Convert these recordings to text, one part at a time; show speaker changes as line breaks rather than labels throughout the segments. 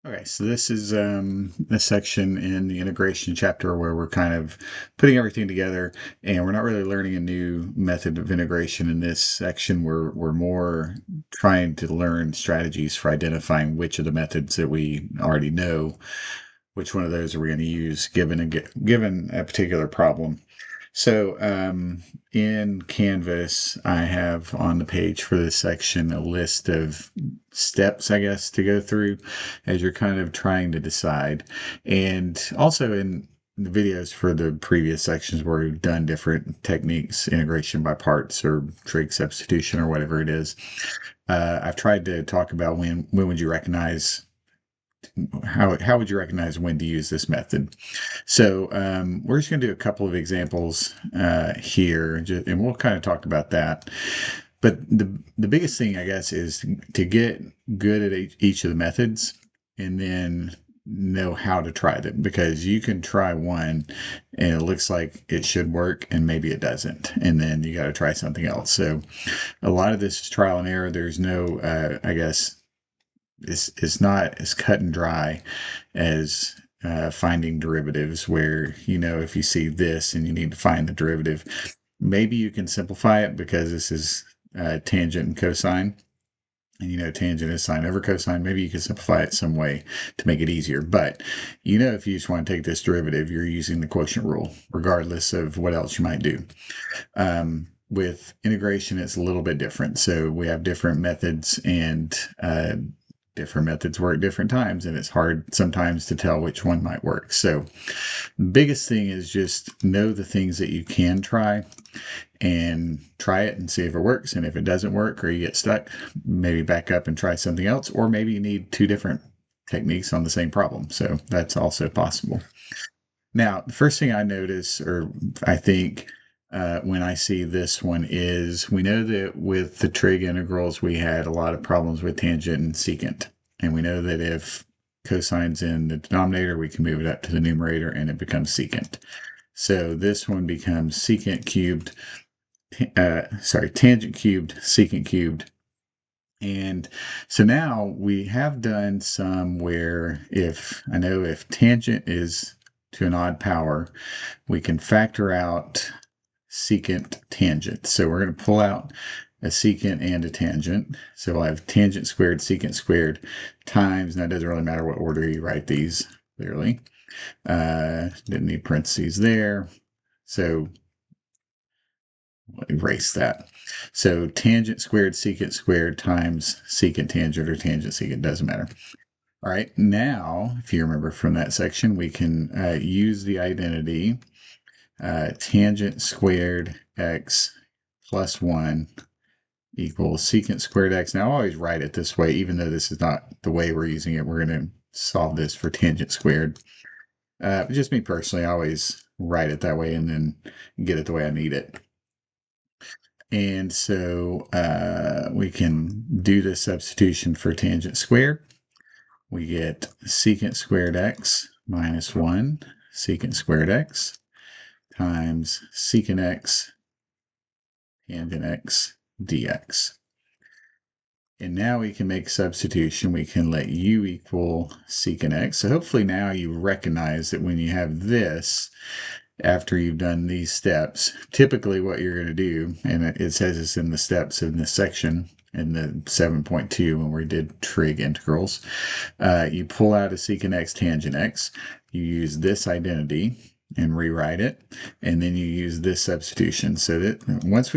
Okay, so this is a section in the integration chapter where we're kind of putting everything together, and we're not really learning a new method of integration in this section. We're more trying to learn strategies for identifying which of the methods that we already know, which one of those are we going to use given a particular problem. So in Canvas, I have on the page for this section a list of steps, I guess, to go through as you're kind of trying to decide. And also in the videos for the previous sections where we've done different techniques, integration by parts or trig substitution or whatever it is, I've tried to talk about when would you recognize how would you recognize when to use this method? So we're just going to do a couple of examples here, and we'll kind of talk about that. But the biggest thing, I guess, is to get good at each of the methods, and then know how to try them, because you can try one and it looks like it should work and maybe it doesn't, and then you got to try something else. So a lot of this is trial and error. There's no I guess it's not as cut and dry as finding derivatives, where, if you see this and you need to find the derivative, maybe you can simplify it because this is tangent and cosine. And tangent is sine over cosine. Maybe you can simplify it some way to make it easier. But if you just want to take this derivative, you're using the quotient rule, regardless of what else you might do. With integration, it's a little bit different. So we have different methods, and different methods work different times, and it's hard sometimes to tell which one might work. So the biggest thing is just know the things that you can try, and try it and see if it works. And if it doesn't work or you get stuck, maybe back up and try something else, or maybe you need two different techniques on the same problem. So that's also possible. Now, the first thing I notice, or I think when I see this one, is we know that with the trig integrals, we had a lot of problems with tangent and secant. And we know that if cosine's in the denominator, we can move it up to the numerator and it becomes secant. So this one becomes secant cubed, tangent cubed, secant cubed. And so now we have done some where if tangent is to an odd power, we can factor out secant tangent. So we're going to pull out a secant and a tangent. So we'll have tangent squared, secant squared times, now it doesn't really matter what order you write these, clearly. Didn't need parentheses there. So we'll erase that. So tangent squared, secant squared times secant tangent, or tangent secant, doesn't matter. All right, now, if you remember from that section, we can use the identity tangent squared x plus 1 equals secant squared x. Now, I always write it this way, even though this is not the way we're using it. We're going to solve this for tangent squared. Just me personally, I always write it that way and then get it the way I need it. And so we can do the substitution for tangent squared. We get secant squared x minus 1 secant squared x times secant x tangent x dx. And now we can make substitution. We can let u equal secant x. So hopefully now you recognize that when you have this, after you've done these steps, typically what you're going to do, and it says this in the steps in this section, in the 7.2 when we did trig integrals, you pull out a secant x tangent x, you use this identity and rewrite it, and then you use this substitution. So that once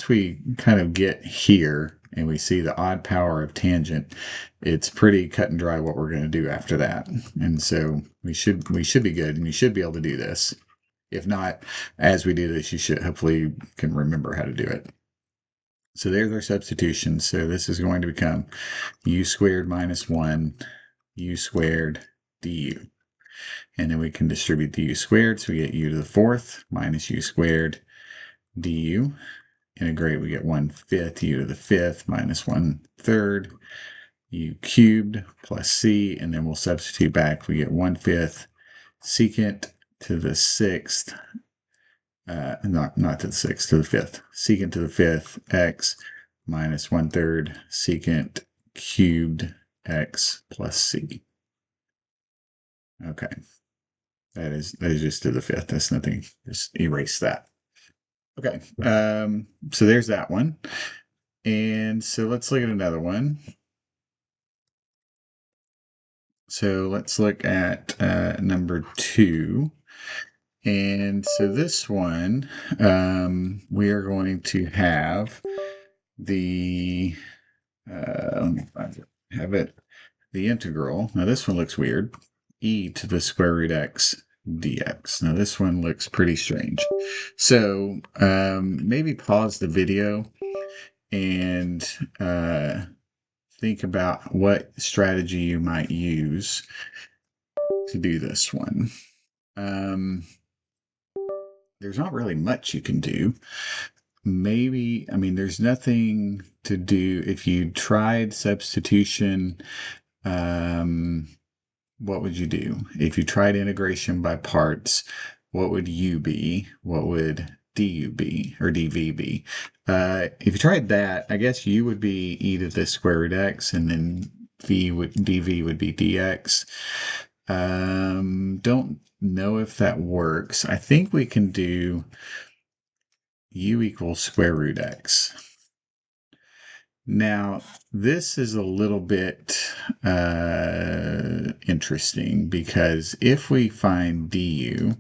we kind of get here and we see the odd power of tangent, it's pretty cut and dry what we're going to do after that. And so we should be good, and you should be able to do this. If not, as we do this, you hopefully can remember how to do it. So there's our substitution. So this is going to become u squared minus 1 u squared du. And then we can distribute the u squared, so we get u to the 4th minus u squared du. Integrate, we get 1/5 u to the 5th minus 1/3 u cubed plus c, and then we'll substitute back. We get 1/5 secant to the 6th, not to the 6th, to the 5th. Secant to the 5th x minus 1/3 secant cubed x plus c. Okay. That is just to the fifth. That's nothing. Just erase that. Okay. So there's that one. And so let's look at another one. So let's look at number 2. And so this one, we are going to have the, let me find it, have it, the integral. Now this one looks weird. E to the square root x dx. Now this one looks pretty strange. So maybe pause the video and think about what strategy you might use to do this one. There's not really much you can do. Maybe, I mean, there's nothing to do. If you tried substitution, what would you do? If you tried integration by parts, what would u be? What would du be or dv be? If you tried that, I guess u would be e to the square root x, and then dv would be dx. Don't know if that works. I think we can do u equals square root x. Now, this is a little bit interesting, because if we find du,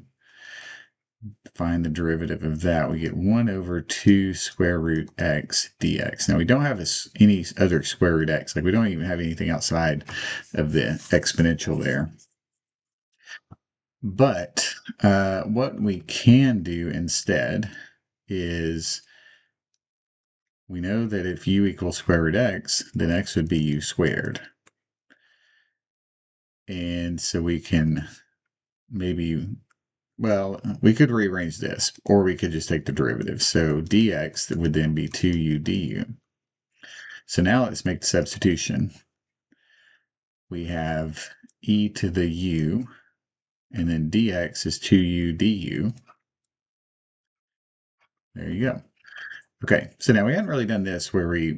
find the derivative of that, we get 1 over 2 square root x dx. Now, we don't have any other square root x. Like, we don't even have anything outside of the exponential there. But what we can do instead is, we know that if u equals square root x, then x would be u squared. And so we can maybe, well, we could rearrange this, or we could just take the derivative. So dx would then be 2u du. So now let's make the substitution. We have e to the u, and then dx is 2u du. There you go. Okay, so now we haven't really done this where we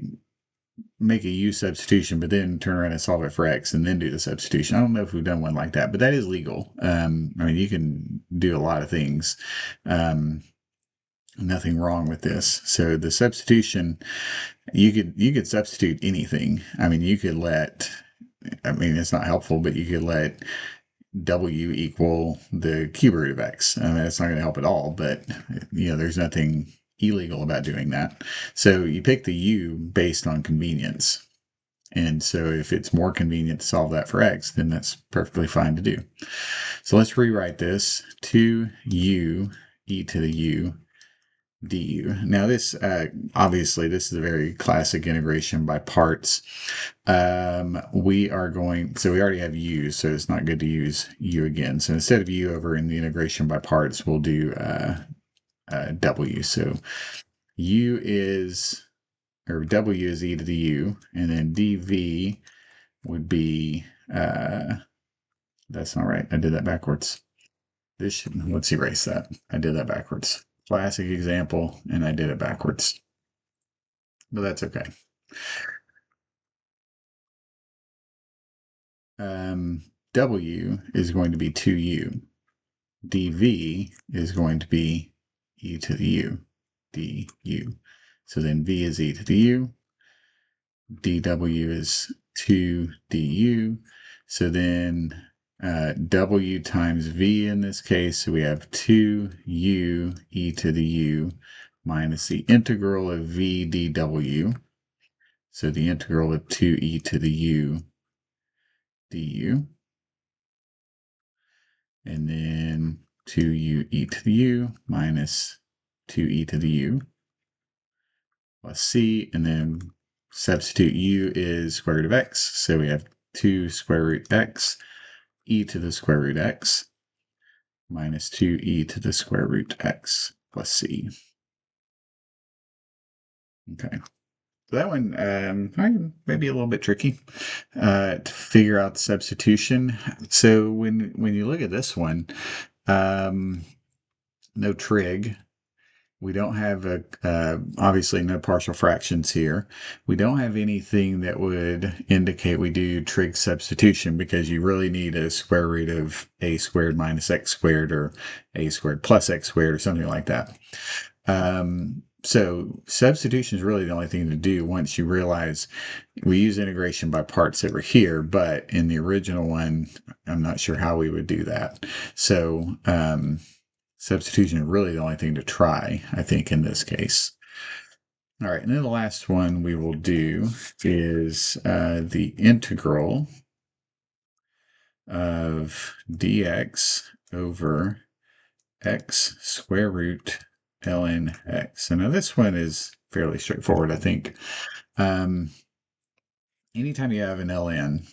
make a u substitution, but then turn around and solve it for x and then do the substitution. I don't know if we've done one like that, but that is legal. I mean, you can do a lot of things. Nothing wrong with this. So the substitution, you could substitute anything. I mean, you could let, I mean, it's not helpful, but you could let w equal the cube root of x. I mean, it's not going to help at all, but there's nothing illegal about doing that. So you pick the u based on convenience. And so if it's more convenient to solve that for x, then that's perfectly fine to do. So let's rewrite this. 2u e to the u du. Now this, obviously, this is a very classic integration by parts. We already have u, so it's not good to use u again. So instead of u over in the integration by parts, we'll do w. So u is, or w is e to the u, and then dv would be, that's not right. I did that backwards. Let's erase that. I did that backwards. Classic example, and I did it backwards. But that's okay. W is going to be 2u. dv is going to be e to the u, du. So then v is e to the u, dw is 2 du. So then w times v in this case, so we have 2u e to the u minus the integral of v dw. So the integral of 2e to the u du. And then 2u e to the u minus 2e to the u plus c, and then substitute u is square root of x, so we have 2 square root x e to the square root x minus 2e to the square root x plus c. Okay, so that one maybe a little bit tricky to figure out the substitution. So when you look at this one, no trig, We don't have obviously no partial fractions here. We don't have anything that would indicate we do trig substitution because you really need a square root of a squared minus x squared or a squared plus x squared or something like that. So substitution is really the only thing to do once you realize we use integration by parts over here, but in the original one, I'm not sure how we would do that. So substitution is really the only thing to try, I think, in this case. All right, and then the last one we will do is the integral of dx over x square root ln x. And now this one is fairly straightforward, I think. Anytime you have an ln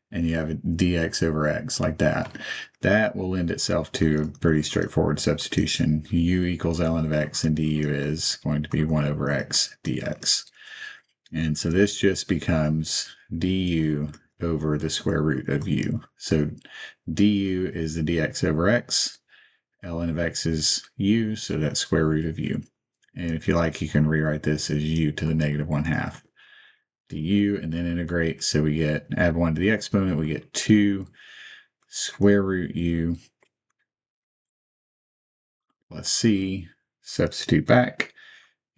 and you have a dx over x like that, that will lend itself to a pretty straightforward substitution. U equals ln of x and du is going to be 1 over x dx. And so this just becomes du over the square root of u. So du is the dx over x. Ln of x is u, so that's square root of u. And if you like, you can rewrite this as u to the negative 1/2 du, and then integrate. So we get, add 1 to the exponent, we get 2 square root u plus c, substitute back,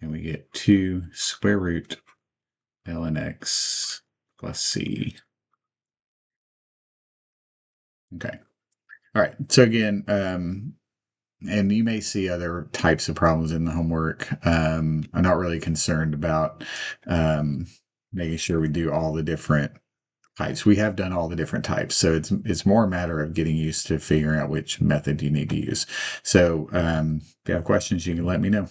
and we get 2 square root ln x plus c. Okay. All right. So again, and you may see other types of problems in the homework. I'm not really concerned about making sure we do all the different types. We have done all the different types, so it's more a matter of getting used to figuring out which method you need to use. So if you have questions, you can let me know.